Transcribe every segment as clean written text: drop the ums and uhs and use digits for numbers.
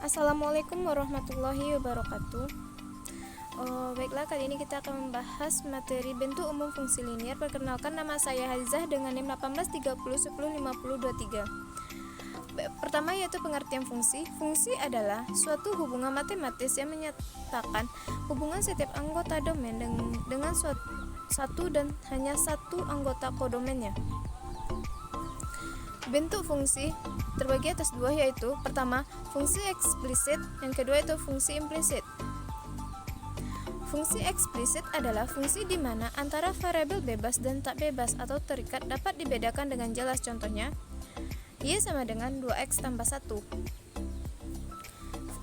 Assalamualaikum warahmatullahi wabarakatuh. Baiklah, kali ini kita akan membahas materi bentuk umum fungsi linier. Perkenalkan, nama saya Hazah dengan NIM 1830105023. Pertama yaitu pengertian fungsi. Fungsi adalah suatu hubungan matematis yang menyatakan hubungan setiap anggota domain dengan satu dan hanya satu anggota kodomennya. Bentuk fungsi terbagi atas dua, yaitu pertama fungsi eksplisit, yang kedua itu fungsi implisit. Fungsi eksplisit adalah fungsi di mana antara variabel bebas dan tak bebas atau terikat dapat dibedakan dengan jelas. Contohnya, Y sama dengan 2X tambah 1.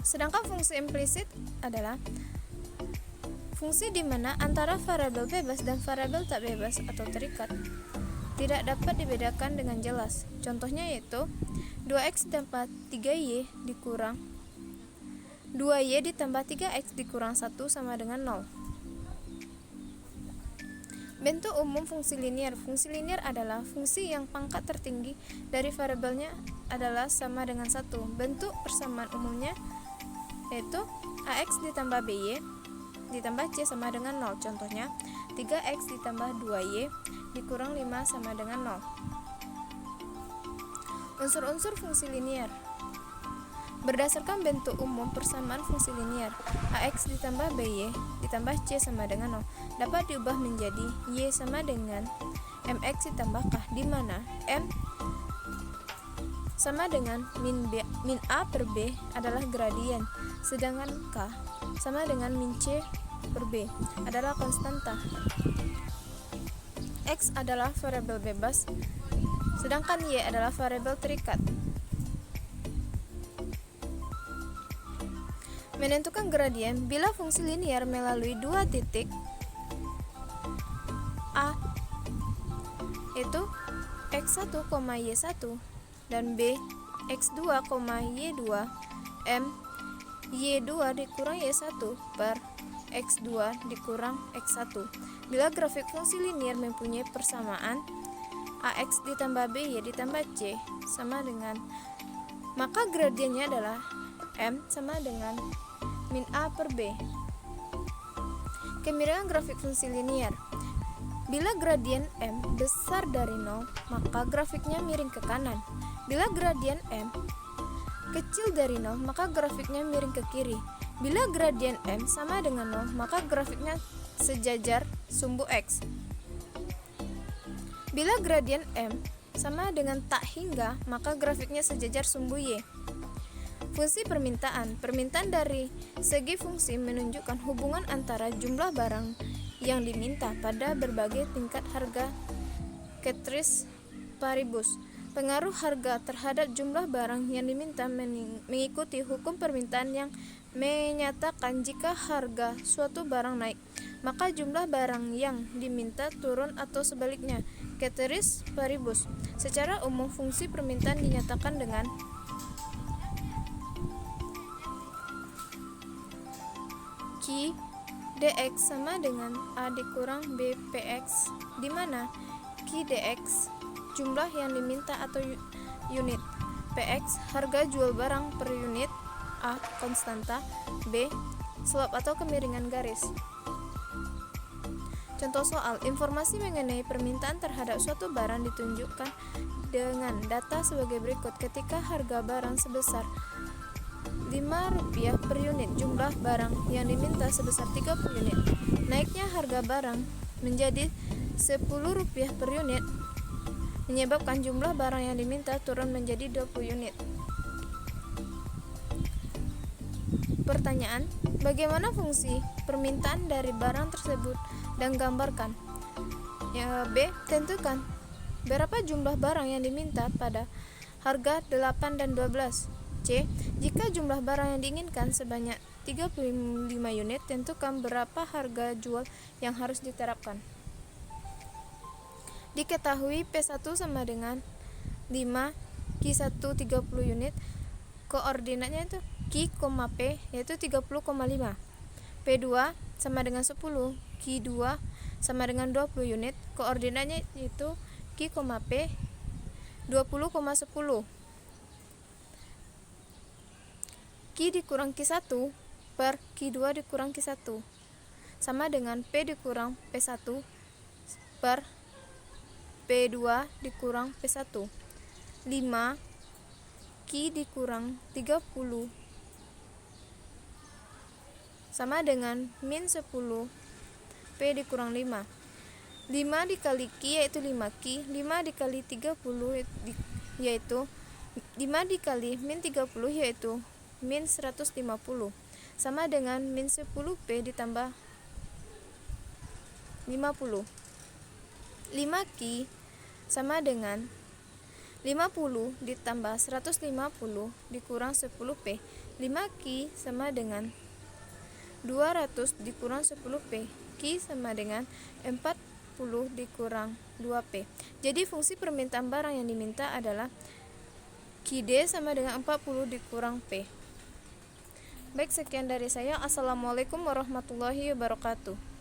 Sedangkan fungsi implisit adalah fungsi di mana antara variabel bebas dan variabel tak bebas atau terikat tidak dapat dibedakan dengan jelas. Contohnya yaitu 2x ditambah 3y dikurang 2y ditambah 3x dikurang 1 sama dengan 0. Bentuk umum fungsi linier. Fungsi linier adalah fungsi yang pangkat tertinggi dari variabelnya adalah sama dengan 1. Bentuk persamaan umumnya yaitu ax ditambah by ditambah c sama dengan 0. Contohnya 3x ditambah 2y dikurang 5 sama dengan 0. Unsur-unsur fungsi linier. Berdasarkan bentuk umum persamaan fungsi linier, ax ditambah by ditambah c sama dengan 0 dapat diubah menjadi y sama dengan mx ditambah k, di mana m sama dengan min a per b adalah gradien, sedangkan k sama dengan min c per b adalah konstanta. X adalah variabel bebas, sedangkan Y adalah variabel terikat. Menentukan gradien bila fungsi linier melalui dua titik A, yaitu x1, y1 dan B, x2, y2, M, y2 dikurang y1 per x2 dikurang x1. Bila grafik fungsi linier mempunyai persamaan ax ditambah by ditambah c sama dengan, maka gradiennya adalah m sama dengan min a per b. Kemiringan grafik fungsi linier. Bila gradien m besar dari 0, maka grafiknya miring ke kanan. Bila gradien m kecil dari 0, maka grafiknya miring ke kiri. Bila gradien m sama dengan 0, maka grafiknya sejajar sumbu x. Bila gradien m sama dengan tak hingga, maka grafiknya sejajar sumbu y. Fungsi permintaan. Permintaan dari segi fungsi menunjukkan hubungan antara jumlah barang yang diminta pada berbagai tingkat harga ceteris paribus. Pengaruh harga terhadap jumlah barang yang diminta mengikuti hukum permintaan yang menyatakan jika harga suatu barang naik, maka jumlah barang yang diminta turun atau sebaliknya, ceteris paribus. Secara umum, fungsi permintaan dinyatakan dengan Q dx sama dengan A dikurang B px, di mana Q dx jumlah yang diminta atau unit, px harga jual barang per unit, A konstanta, B slope atau kemiringan garis. Contoh soal, informasi mengenai permintaan terhadap suatu barang ditunjukkan dengan data sebagai berikut. Ketika harga barang sebesar Rp5 per unit, jumlah barang yang diminta sebesar 30 unit. Naiknya harga barang menjadi Rp10 per unit menyebabkan jumlah barang yang diminta turun menjadi 20 unit. Pertanyaan, bagaimana fungsi permintaan dari barang tersebut dan gambarkan. Ya, B, tentukan berapa jumlah barang yang diminta pada harga 8 dan 12. C, jika jumlah barang yang diinginkan sebanyak 35 unit, tentukan berapa harga jual yang harus diterapkan. Diketahui P1 sama dengan 5, Q1 30 unit, koordinatnya itu Q, P yaitu 30,5. P2 sama dengan 10, Q2 sama dengan 20 unit, koordinatnya yaitu Q, P 20,10. Q dikurang Q1 per Q2 dikurang Q1 sama dengan P dikurang P1 per P2 dikurang P1. 5 Q dikurang 30 sama dengan min 10 P dikurang 5. 5 dikali Q yaitu 5Q, 5 dikali 30 yaitu 5 dikali min 30 yaitu min 150 sama dengan min 10P ditambah 50. 5Q sama dengan 50 ditambah 150 dikurang 10P. 5Q sama dengan 200 dikurang 10P. Q sama dengan 40 dikurang 2P. Jadi fungsi permintaan barang yang diminta adalah QD sama dengan 40 dikurang P. Baik, sekian dari saya. Assalamualaikum warahmatullahi wabarakatuh.